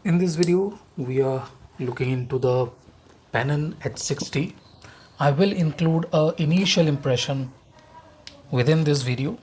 In this video, we are looking into the Canon H60. I will include a initial impression within this video.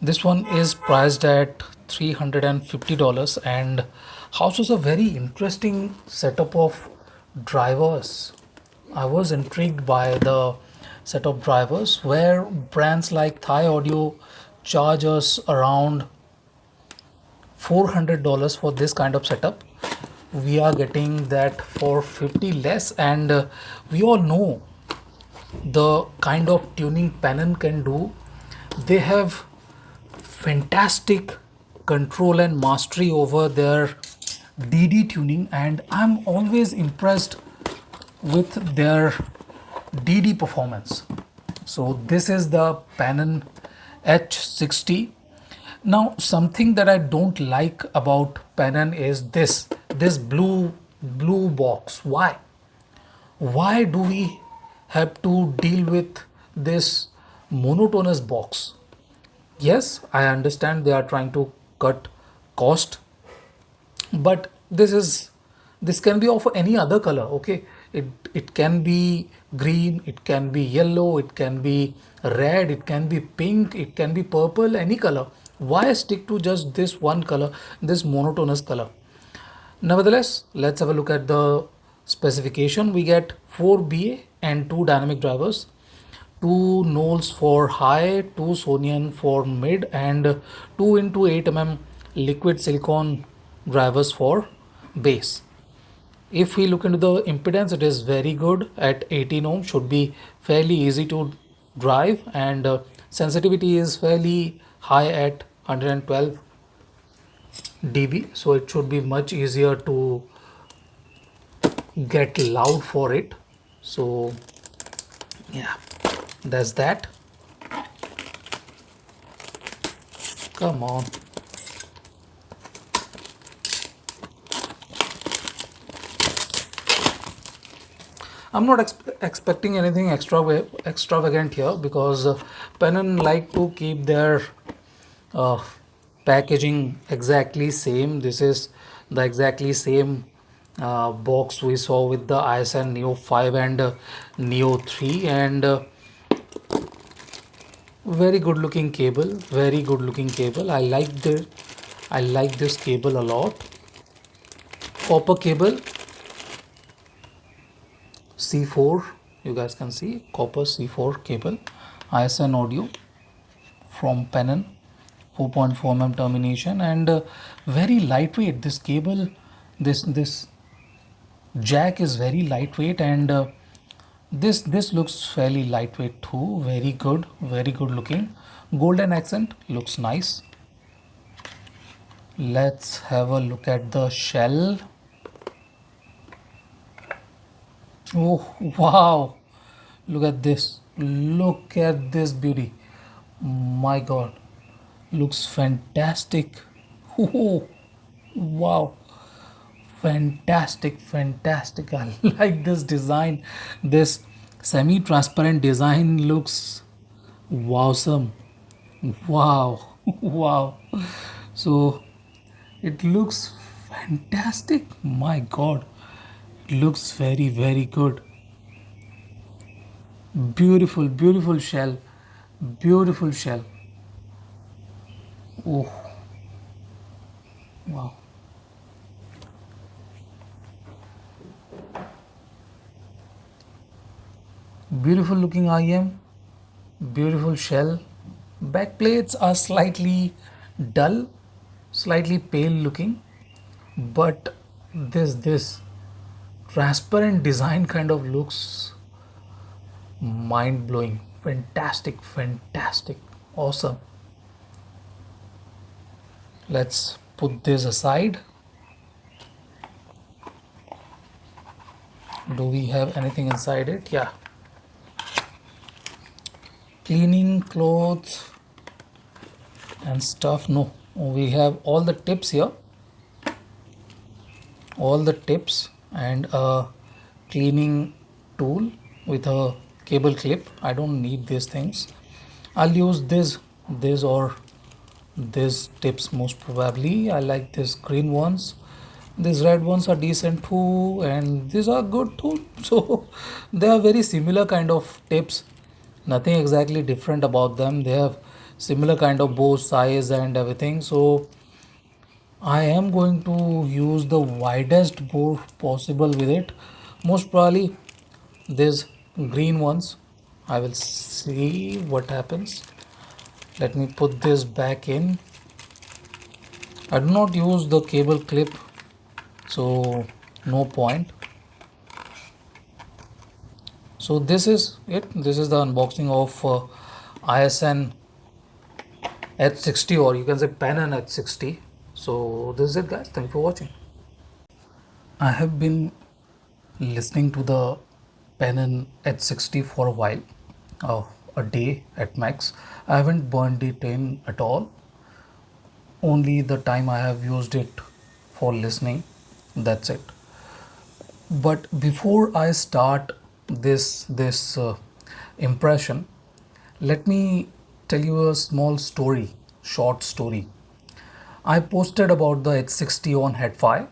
This one is priced at $350 and houses a very interesting setup of drivers. I was intrigued by the set of drivers where brands like Thai Audio charge us around $400 for this kind of setup. We are getting that for 50 less, and we all know the kind of tuning Canon can do. They have fantastic control and mastery over their DD tuning, and I'm always impressed with their DD performance. So this is the Canon H60. Now, something that I don't like about Canon is this blue box. Why? Why do we have to deal with this monotonous box? Yes, I understand they are trying to cut cost, but this can be of any other color. Okay, it can be green, it can be yellow, it can be red, it can be pink, it can be purple, any color. Why stick to just this one color, this monotonous color? Nevertheless, let's have a look at the specification. We get 4 BA and 2 dynamic drivers, 2 Knowles for high, 2 Sonian for mid, and 2 into 8 liquid silicon drivers for bass. If we look into the impedance, it is very good at 18 ohm, should be fairly easy to drive, and sensitivity is fairly high at 112 dB, so it should be much easier to get loud for it. So yeah, that's that. Come on. I'm not expecting anything extravagant here, because Canon like to keep their uh, packaging exactly same. This is the exactly same box we saw with the ISN Neo 5 and Neo 3, and very good looking cable, very good looking cable. I like this cable a lot. Copper cable, C4, you guys can see copper C4 cable, ISN audio from Canon, 4.4 mm termination, and very lightweight. This cable, this jack is very lightweight, and this looks fairly lightweight too. Very good looking. Golden accent looks nice. Let's have a look at the shell. Oh wow, look at this, look at this beauty. My god, looks fantastic. Oh, wow, fantastic. I like this design. This semi-transparent design looks awesome. Wow. Wow. So it looks fantastic. My god, it looks very good. Beautiful shell, beautiful shell. Oh wow. Beautiful looking IEM, beautiful shell. Back plates are slightly dull, slightly pale looking, but this transparent design kind of looks mind blowing. Fantastic, awesome. Let's put this aside. Do we have anything inside it? Yeah. Cleaning clothes and stuff. No, we have all the tips here, all the tips, and a cleaning tool with a cable clip. I don't need these things. I'll use this or these tips most probably. I like these green ones These red ones are decent too, and these are good too. So they are very similar kind of tips. Nothing exactly different about them. They have similar kind of bow size and everything. So I am going to use the widest bow possible with it. Most probably these green ones. I will see what happens. Let me put this back in. I do not use the cable clip, so no point. So this is it. This is the unboxing of ISN H60, or you can say Canon H60. So this is it, guys. Thank you for watching. I have been listening to the Canon H60 for a while, a day at max. I haven't burned it in at all. Only the time I have used it for listening. That's it. But before I start this impression, let me tell you a small story, short story. I posted about the H60 on Head5,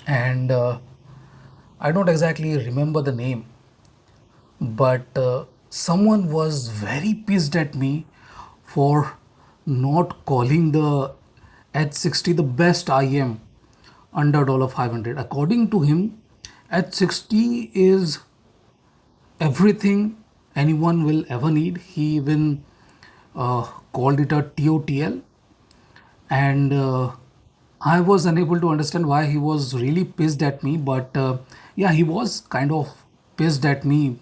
and I don't exactly remember the name, but someone was very pissed at me for not calling the H60 the best IM under $500. According to him, H60 is everything anyone will ever need. He even called it a TOTL, and I was unable to understand why he was really pissed at me. But yeah, he was kind of pissed at me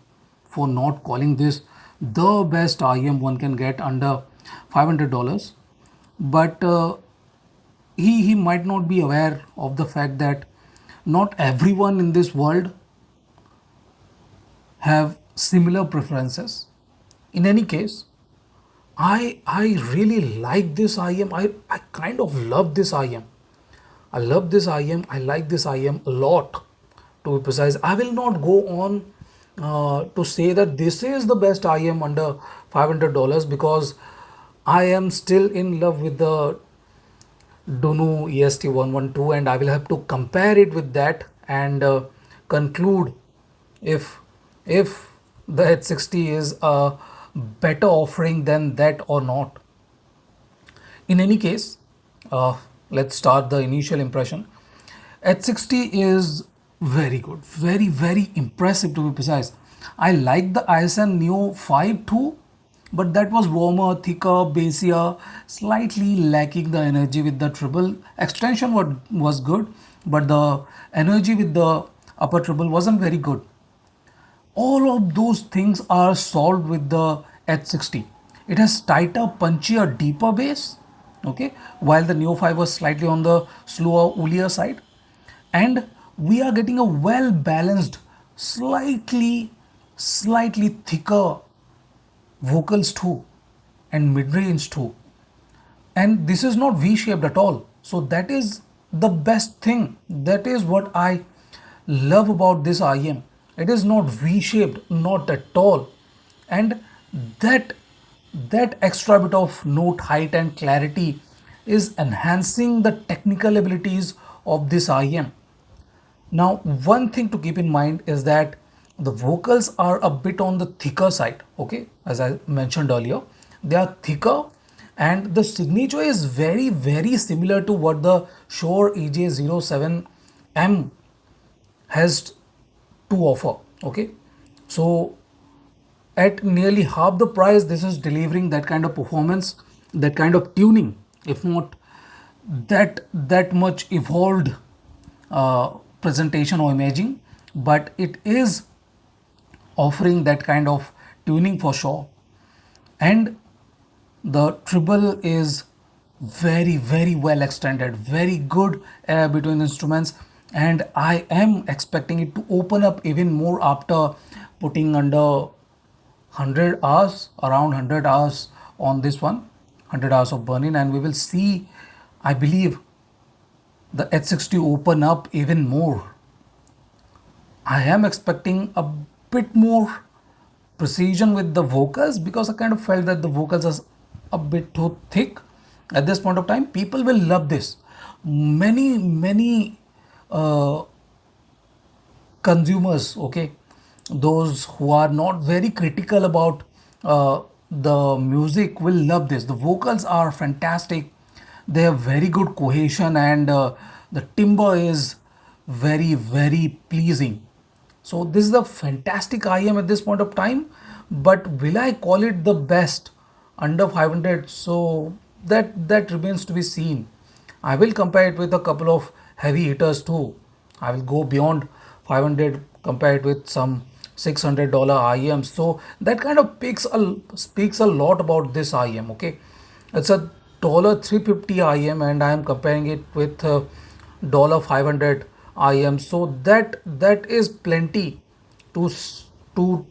for not calling this the best IM one can get under $500. But he might not be aware of the fact that not everyone in this world have similar preferences. In any case, I really like this IM. I kind of love this IM. I love this IM. I like this IM a lot. To be precise, I will not go on to say that this is the best IM under $500, because I am still in love with the Dunu EST 112, and I will have to compare it with that and conclude if if the H60 is a better offering than that or not. In any case, let's start the initial impression. H60 is very good, very impressive, to be precise. I like the ISN Neo 5 too, but that was warmer, thicker, bassier, slightly lacking the energy with the treble. Extension was good, but the energy with the upper treble wasn't very good. All of those things are solved with the H60. It has tighter, punchier, deeper bass, okay, while the Neo 5 was slightly on the slower, woolier side. And we are getting a well balanced, slightly thicker vocals too, and mid range too. And this is not V shaped at all. So that is the best thing. That is what I love about this IM. It is not V shaped, not at all. And that that extra bit of note height and clarity is enhancing the technical abilities of this IM. Now, one thing to keep in mind is that the vocals are a bit on the thicker side, okay, as I mentioned earlier. They are thicker, and the signature is very similar to what the Shure EJ07M has to offer, okay. So at nearly half the price, this is delivering that kind of performance, that kind of tuning, if not that much evolved presentation or imaging, but it is offering that kind of tuning for sure. And the treble is very well extended, very good between instruments, and I am expecting it to open up even more after putting under 100 hours, around 100 hours on this one, 100 hours of burning, and we will see, I believe, the H60 open up even more. I am expecting a bit more precision with the vocals, because I kind of felt that the vocals are a bit too thick at this point of time. People will love this. many uh, consumers, okay, those who are not very critical about the music will love this. The vocals are fantastic, they have very good cohesion, and the timbre is very pleasing. So this is a fantastic IM at this point of time, but will I call it the best under 500? So that remains to be seen. I will compare it with a couple of heavy hitters too. I will go beyond 500, compare it with some $600 IEMs. So that kind of speaks a lot about this IEM. Okay, it's a dollar 350 IEM, and I am comparing it with dollar 500 IEM. So that is plenty to to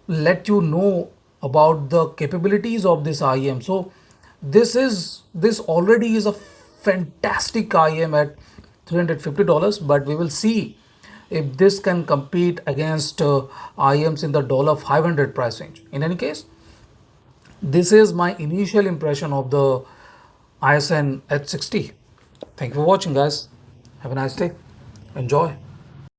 let you know about the capabilities of this IEM. So this already is a fantastic IEM at $350, but we will see if this can compete against IEMs in the dollar 500 price range. In any case, this is my initial impression of the ISN H60. Thank you for watching, guys. Have a nice day. Enjoy.